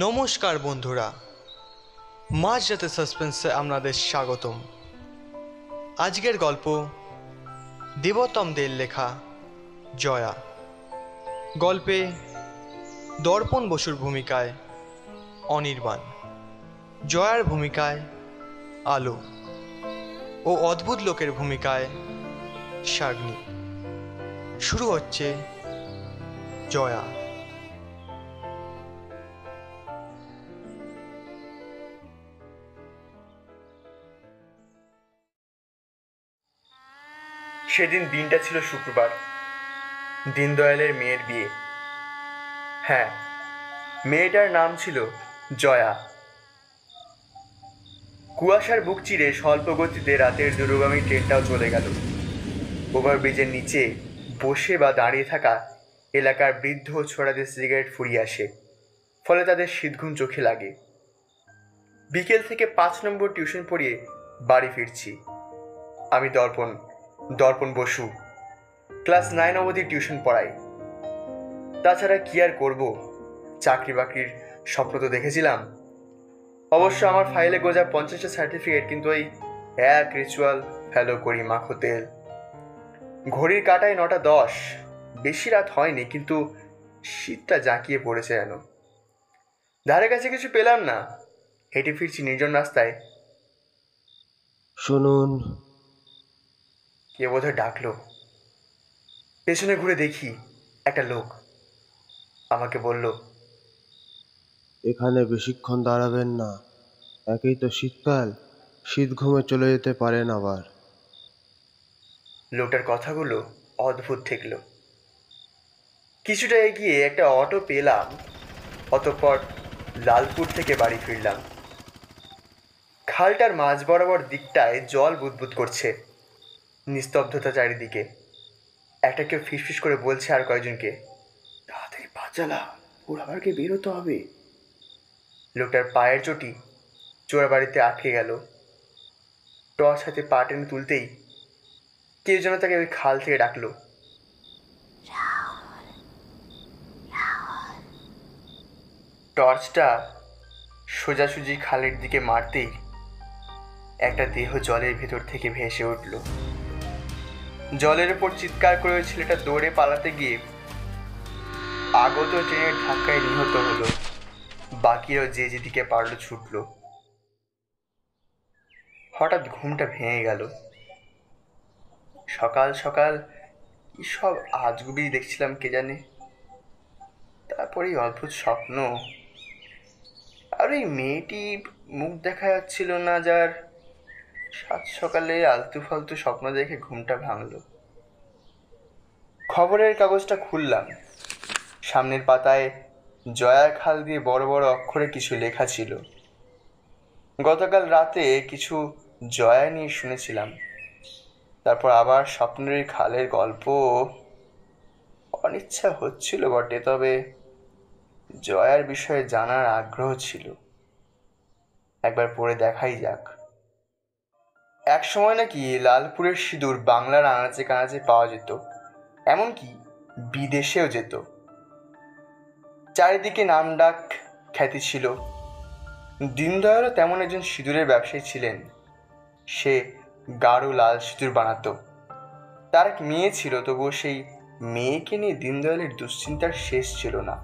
নমস্কার বন্ধুরা, মাঝরাতে সাসপেন্সে আপনাদের স্বাগতম। আজকের গল্প দেবতম দের লেখা জয়া। গল্পে দর্পণ বসুর ভূমিকায় অনির্বাণ, জয়ার ভূমিকায় আলো ও অদ্ভুত লোকের ভূমিকায় শাগ্নি। শুরু হচ্ছে জয়া। সেদিন দিনটা ছিল শুক্রবার, দীনদয়ালের মেয়ের বিয়ে। হ্যাঁ, মেয়েটার নাম ছিল জয়া। কুয়াশার বুক চিরে স্বল্প গতিতে রাতের দূরগামী ট্রেনটাও চলে গেল। ওভারব্রিজের নিচে বসে বা দাঁড়িয়ে থাকা এলাকার বৃদ্ধ ছোড়াদের সিগারেট ফুরিয়ে আসে, ফলে তাদের শীতঘুম চোখে লাগে। বিকেল থেকে 5 নম্বর টিউশন পড়িয়ে বাড়ি ফিরছি। আমি দর্পণ বসু, ক্লাস 9 অবধি টিউশন পড়াই। তাছাড়া কি আর করব, চাকরি বাকরির স্বপ্ন তো দেখেছিলাম। অবশ্য আমার ফাইলে গোজা 50টা সার্টিফিকেট, কিন্তু ওই এক রিচুয়াল ফেলো করি মাখো তেল। ঘড়ির কাঁটায় 9টা 10। বেশি রাত হয়নি, কিন্তু শীতটা জাঁকিয়ে পড়েছে যেন। ধারে কাছে কিছু পেলাম না। হেঁটে ফিরছি নির্জন রাস্তায়। শুনুন, কে বোধহয় ডাকলো। পেছনে ঘুরে দেখি একটা লোক আমাকে বলল, এখানে বেশিক্ষণ দাঁড়াবেন না। একেই তো শীতকাল, শীত ঘুমে চলে যেতে পারেন আবার। লোকটার কথাগুলো অদ্ভুত ঠেকলো। কিছুটা এগিয়ে একটা অটো পেলাম। অতঃপর লালপুর থেকে বাড়ি ফিরলাম। খালটার মাঝ বরাবর দিকটায় জল বুদবুদ করছে, নিস্তব্ধতা চারিদিকে। একটা কেউ ফিসফিস করে বলছে আর কয়েকজনকে, তাড়াতাড়ি পা চালা, পোড়াবারকে বেরোতে হবে। লোকটার পায়ের চটি চোরা বাড়িতে আটকে গেল। টর্চ হাতে পা টেনে তুলতেই কেউ যেন তাকে ওই খাল থেকে ডাকলো। টর্চটা সোজাসুজি খালের দিকে মারতেই একটা দেহ জলের ভেতর থেকে ভেসে উঠল। জলের উপর চিৎকার করে ছেলেটা দৌড়ে পালাতে গিয়ে আগত ট্রেনের ধাক্কায় নিহত হলো। বাকিও যে যেদিকে পারলো ছুটলো। হঠাৎ ঘুমটা ভেঙে গেল। সকাল সকাল কি সব আজগুবি দেখছিলাম কে জানে। তারপরে অদ্ভুত স্বপ্ন। আর ওই মেয়েটি মুখ দেখা যাচ্ছিল না, যার সাত সকালে আলতু ফালতু স্বপ্ন দেখে ঘুমটা ভাঙলো। খবরের কাগজটা খুললাম। সামনের পাতায় জয়া খাল দিয়ে বড় বড় অক্ষরে কিছু লেখা ছিল। গতকাল রাতে কিছু জয়া নিয়ে শুনেছিলাম। তারপর আবার স্বপ্নের খালের গল্প। অনিচ্ছা হচ্ছিল বটে, তবে জয়ার বিষয়ে জানার আগ্রহ ছিল। একবার পড়ে দেখাই যাক। এক সময় নাকি লালপুরের সিঁদুর বাংলার আনাচে কানাচে পাওয়া যেত, এমনকি বিদেশেও যেত। চারিদিকে নামডাক খ্যাতি ছিল। দীনদয়ালও তেমন একজন সিঁদুরের ব্যবসায়ী ছিলেন। সে গাঢ় লাল সিঁদুর বানাতো। তার এক মেয়ে ছিল, তবুও সেই মেয়েকে নিয়ে দীনদয়ালের দুশ্চিন্তার শেষ ছিল না।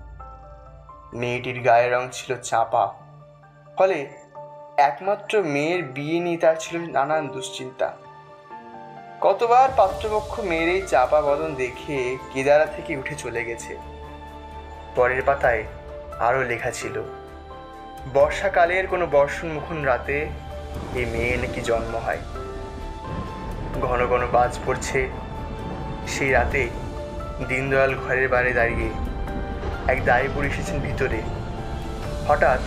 মেয়েটির গায়ের রং ছিল চাপা, ফলে একমাত্র মেয়ের বিয়ে নিয়ে তার ছিল নানান দুশ্চিন্তা। কতবার পাত্রপক্ষ মেয়ের এই চাপা বদন দেখে কেদারা থেকে উঠে চলে গেছে। পরের পাতায় আরও লেখা ছিল, বর্ষাকালের কোনো বর্ষণ মুখন রাতে এই মেয়ে নাকি জন্ম হয়। ঘন ঘন বাজ পড়ছে। সেই রাতে দীনদয়াল ঘরের বাইরে দাঁড়িয়ে, এক দায় বুড়ি এসেছেন ভিতরে। হঠাৎ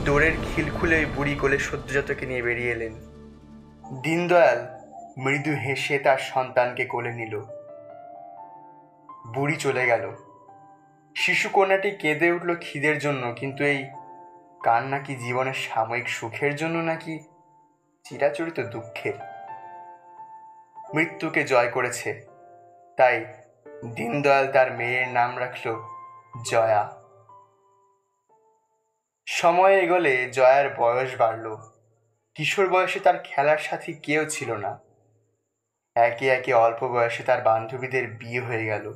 দোরের খিল খুলে ওই বুড়ি কোলে সদ্যজাতকে নিয়ে বেরিয়ে এলেন। দীনদয়াল মৃদু হেসে তার সন্তানকে কোলে নিল। বুড়ি চলে গেল। শিশু কন্যাটি কেঁদে উঠল খিদের জন্য, কিন্তু এই কান্না কি জীবনের সাময়িক সুখের জন্য, নাকি চিরাচরিত দুঃখের? মৃত্যুকে জয় করেছে, তাই দীনদয়াল তার মেয়ের নাম রাখল জয়া। সময় এগোলে জয়ার বয়স বাড়ল। কিশোর বয়সে তার খেলার সাথী কেউ ছিল না। একে একে অল্প বয়সে তার বান্ধবীদের বিয়ে হয়ে গেল।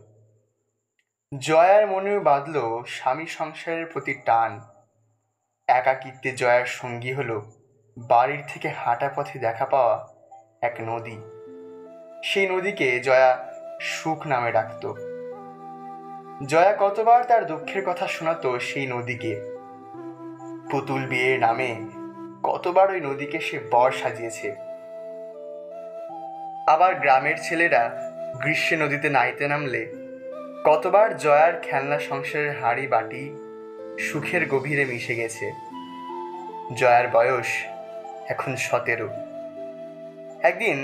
জয়ার মনেও বাঁধল স্বামী সংসারের প্রতি টান। একাকিত্বে জয়ার সঙ্গী হলো বাড়ির থেকে হাঁটা পথে দেখা পাওয়া এক নদী। সেই নদীকে জয়া সুখ নামে ডাকত। জয়া কতবার তার দুঃখের কথা শোনাতো সেই নদীকে। পুতুল বিয়ের নামে কতবার ওই নদীকে সে বর সাজিয়েছে। আবার গ্রামের ছেলেরা গ্রীষ্মে নদীতে নাইতে নামলে কতবার জয়ার খেলনা সংসারের হাঁড়ি বাটি সুখের গভীরে মিশে গেছে। জয়ার বয়স এখন 17। একদিন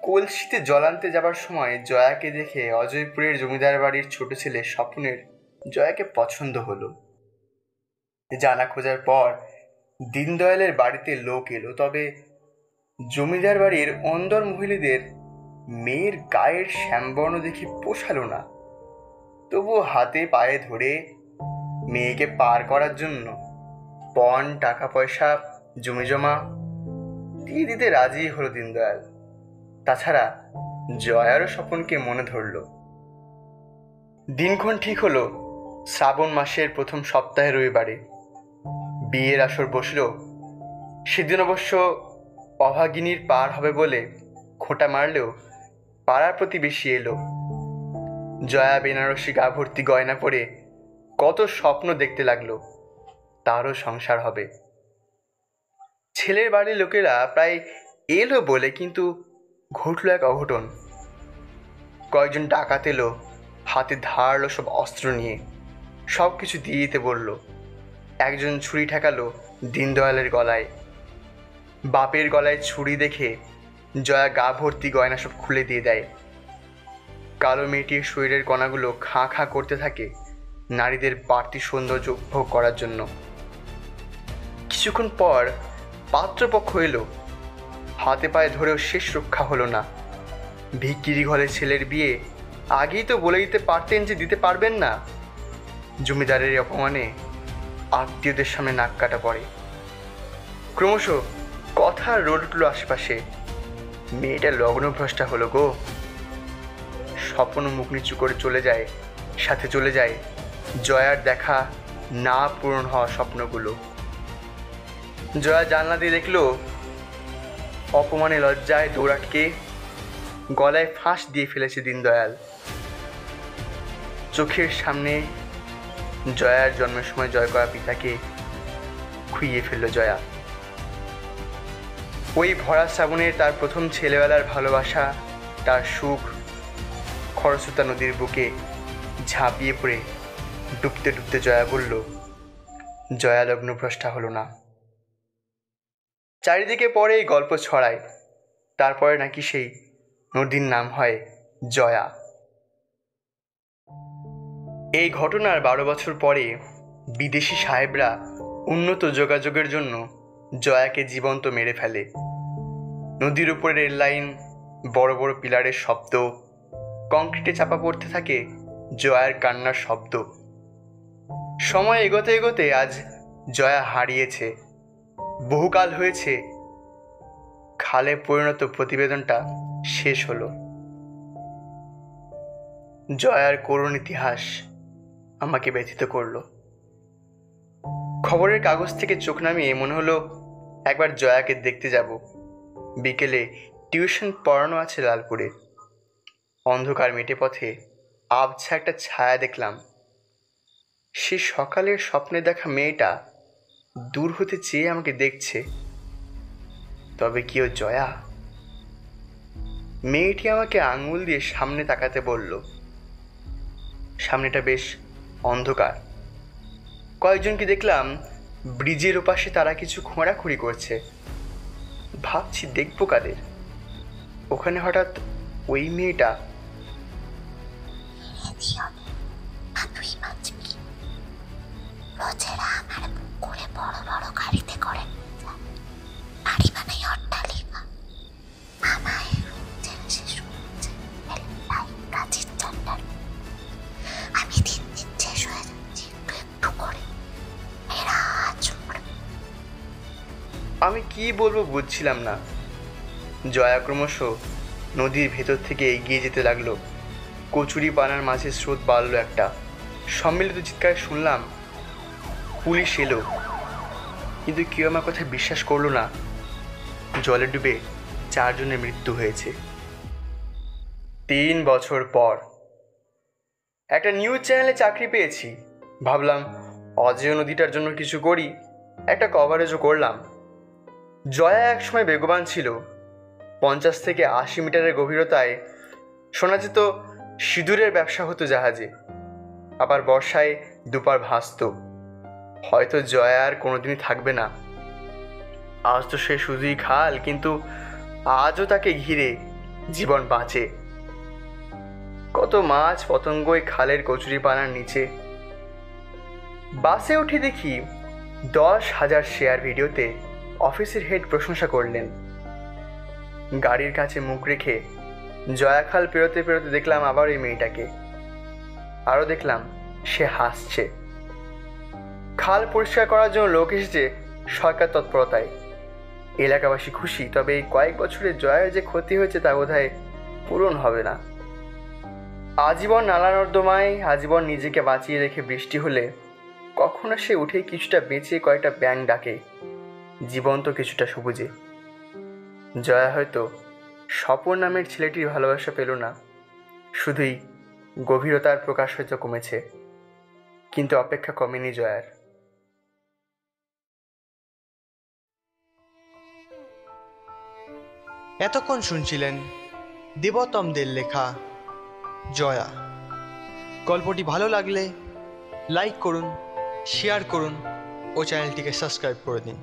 কলসিতে জল আনতে যাবার সময় জয়াকে দেখে অজয়পুরের জমিদার বাড়ির ছোট ছেলে স্বপ্নের জয়াকে পছন্দ হলো। জানা খোঁজার পর দীনদয়ালের বাড়িতে লোক এলো, তবে জমিদার বাড়ির অন্দর মহিলাদের মেয়ের গায়ের শ্যামবর্ণ দেখে পোষালো না। তবুও হাতে পায়ে ধরে মেয়েকে পার করার জন্য পণ, টাকা পয়সা, জমি জমা দিয়ে দিতে রাজি হলো দীনদয়াল। তাছাড়া জয়ারও স্বপনকে মনে ধরল। দিনক্ষণ ঠিক হলো শ্রাবণ মাসের প্রথম সপ্তাহে রবিবারে। বিয়ের আসর বসল। সেদিন অবশ্য অভাগিনীর পার হবে বলে খোঁটা মারলেও পাড়ার প্রতিবেশী এলো। জয়া বেনারসি গা ভর্তি গয়না পরে কত স্বপ্ন দেখতে লাগলো তারও সংসার হবে। ছেলের বাড়ির লোকেরা প্রায় এলো বলে, কিন্তু ঘটল এক অঘটন। কয়েকজন ডাকাত এলো, হাতে ধারালো সব অস্ত্র নিয়ে। সব কিছু দিয়ে দিতে বলল। একজন ছুরি ঠেকালো দীনদয়ালের গলায়। বাপের গলায় ছুরি দেখে জয়া গা ভর্তি গয়না সব খুলে দিয়ে দেয়। কালো মেয়েটির শরীরের কণাগুলো খাঁ খাঁ করতে থাকে নারীদের বাড়তি সৌন্দর্য উপভোগ করার জন্য। কিছুক্ষণ পর পাত্রপক্ষ এলো। হাতে পায়ে ধরেও শেষ রক্ষা হলো না। ভিখিরি ঘরে ছেলের বিয়ে, আগেই তো বলে দিতে পারতেন যে দিতে পারবেন না। জমিদারের অপমানে আত্মীয়দের সামনে নাক কাটা পড়ে। ক্রমশ কথা রোড উঠল আশেপাশে, মেয়েটা লগ্নভ্রষ্টা হলো গো। স্বপ্ন মুখ নিচু করে চলে যায়, সাথে চলে যায় জয়ার দেখা না পূরণ হওয়া স্বপ্নগুলো। জয়া জানলা দিয়ে দেখলো অপমানে লজ্জায় দৌড়াটকে গলায় ফাঁস দিয়ে ফেলেছে দীনদয়াল। চোখের সামনে জয়ার জন্মের সময় জয় করা পিতাকে খুইয়ে ফেলল জয়া। ওই ভরা শ্রাবণে তার প্রথম ছেলেবেলার ভালোবাসা, তার সুখ খরস্রোতা নদীর বুকে ঝাঁপিয়ে পড়ে ডুবতে ডুবতে জয়া বলল, জয়া লগ্নভ্রষ্টা হলো না। চারিদিকে পরে এই গল্প ছড়ায়। তারপরে নাকি সেই নদীর নাম হয় জয়া। এই ঘটনার 12 বছর পরে বিদেশি সাহেবরা উন্নত যোগাযোগের জন্য জয়াকে জীবন্ত মেরে ফেলে। নদীর উপরে রেল লাইন, বড় বড় পিলারের শব্দ, কংক্রিটে চাপা পড়তে থাকে জয়ার কান্নার শব্দ। সময় এগোতে এগোতে আজ জয়া হারিয়েছে। বহুকাল হয়েছে খালে পরিণত প্রতিবেদনটা শেষ হলো। জয়ার করুণ ইতিহাস আমাকে ব্যথিত করল। খবরের কাগজ থেকে চোখ নামিয়ে মনে হলো একবার জয়াকে দেখতে যাব। বিকেলে টিউশন পড়ানো আছে লালপুরে। অন্ধকার মেটে পথে আবছা একটা ছায়া দেখলাম। সে সকালের স্বপ্নে দেখা মেয়েটা দূর হতে চেয়ে আমাকে দেখছে। তবে কি ও জয়া? মেয়েটি আমাকে আঙুল দিয়ে সামনে তাকাতে বলল। সামনেটা বেশ অন্ধকার। কয়েকজনকে দেখলাম ব্রিজের ওপাশে, তারা কিছু খোঁড়াখুড়ি করছে। ভাবছি দেখবো কাদের। ওখানে হঠাৎ ওই মেয়েটা, বড় বড় গাড়িতে করে বাড়ি বানাই অট্টালিকা, আমায় শেষ করছে কাজের চান্ডাল। আমি দিন দিন শেষ হয়ে যাচ্ছি একটু একটু করে। এরা আজ আমি কি বলবো বুঝছিলাম না। জয়া ক্রমশ নদীর ভেতর থেকে এগিয়ে যেতে লাগলো। কচুরি পানার মাঝে স্রোত বাড়লো একটা। সম্মিলিত চিৎকার শুনলাম, পুলিশ এলো। কিন্তু কেউ আমার কথা বিশ্বাস করলো না। জলে ডুবে 4 জনের মৃত্যু হয়েছে। 3 বছর পর একটা নিউজ চ্যানেলে চাকরি পেয়েছি। ভাবলাম অজেয় নদীটার জন্য কিছু করি, একটা কভারেজও করলাম। জয়া একসময় বেগবান ছিল। 50 থেকে 80 মিটারের গভীরতায় শোনা যেত সিঁদুরের ব্যবসা হতো জাহাজে। আবার বর্ষায় দুপার ভাসত। হয়তো জয়া আর কোনোদিনই থাকবে না। আজ তো সে শুধুই খাল, কিন্তু আজও তাকে ঘিরে জীবন বাঁচে। কত মাছ পতঙ্গই খালের কচুরি পানার নিচে। বাসে উঠে দেখি 10,000 শেয়ার ভিডিওতে অফিসের হেড প্রশংসা করলেন। গাড়ির কাছে মুখ রেখে জয়াখাল পেরোতে পেরোতে দেখলাম আবার এই মেয়েটাকে। আরও দেখলাম সে হাসছে। খাল পরিষ্কার করার জন্য লোক এসেছে সরকার তৎপরতায়। এলাকাবাসী খুশি, তবে এই কয়েক বছরে জয়ের যে ক্ষতি হয়েছে তা বোধহয় পূরণ হবে না। আজীবন নালা নর্দমায়, আজীবন নিজেকে বাঁচিয়ে রেখে বৃষ্টি হলে কখনো সে উঠে কিছুটা বেঁচে কয়েকটা ব্যাঙ ডাকে, জীবন্ত কিছুটা সবুজে। জয়া হয়তো স্বপন নামের ছেলেটির ভালোবাসা পেল না, শুধুই গভীরতার প্রকাশ হয়তো কমেছে, কিন্তু অপেক্ষা কমেনি জয়ার। এতক্ষণ শুনছিলেন দেবতমদের লেখা জয়া। গল্পটি ভালো লাগলে লাইক করুন, শেয়ার করুন ও চ্যানেলটিকে সাবস্ক্রাইব করে দিন।